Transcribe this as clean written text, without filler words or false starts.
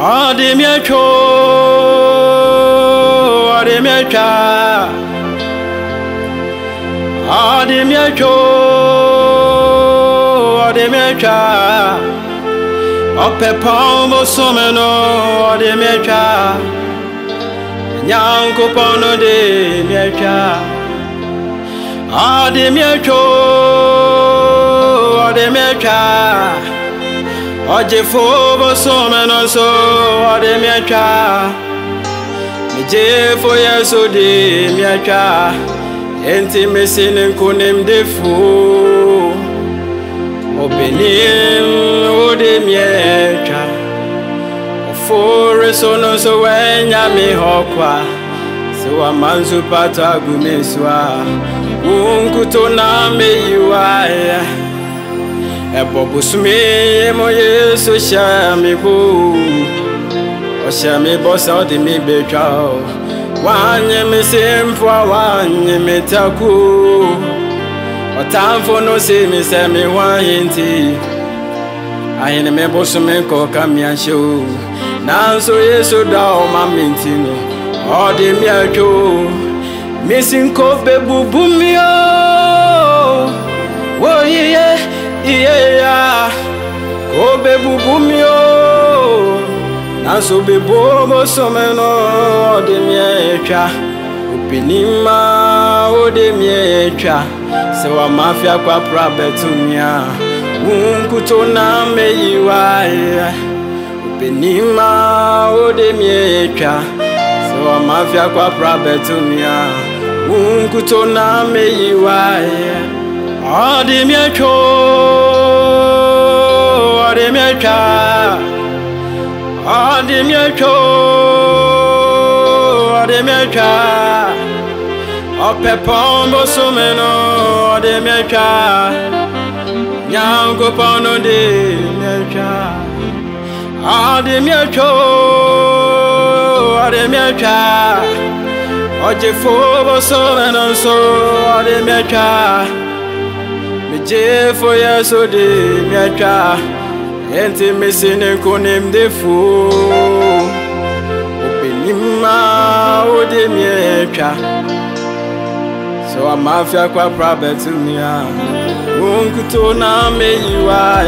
Ademiecho, Ademiecha, Ademiecho, Ademiecha, Ope Pombo Someno, Ademiecha, Nyanko Pono de Miecha, Ademiecho, Ademiecha. Oje fobo someno so ademiacha mi je fo yeso de miacha enti mesinin kunim defu obenim ode miacha ofore so no so wenya mi hokwa so amanzu pata gumeswa unkuto na meyiwa Ebobu sumi mo Yesu shami bu o shami bosa odi mi becha wanye mi simfo wanye mi taku o tamfo no se mi se mi wahinti ayene me bosu me ko kamiansho nanso Yesu da o mamintino odi mi ajo mi sinko bebu bumio wo ye yeah, go bebu bumio, naso bebo someno de miecha, upinima o de miecha, se wa mafia kwa prabetumia, unkuto na meyiwa, upinima o de miecha, se wa mafia kwa prabetumia, unkuto na meyiwa. Ademiecho, Ademiecha, Ademiecho, Ademiecha, Ope Pombo Someno, Ademiecha, Nyanko Pono de Miecha, Ademiecho, Ademiecha, Oje fobo someno so Ademiecha. Je for yeso de miacha enti mesine konem defu openima o de miacha so amafia kwa prabetumia unkuto na meyiwa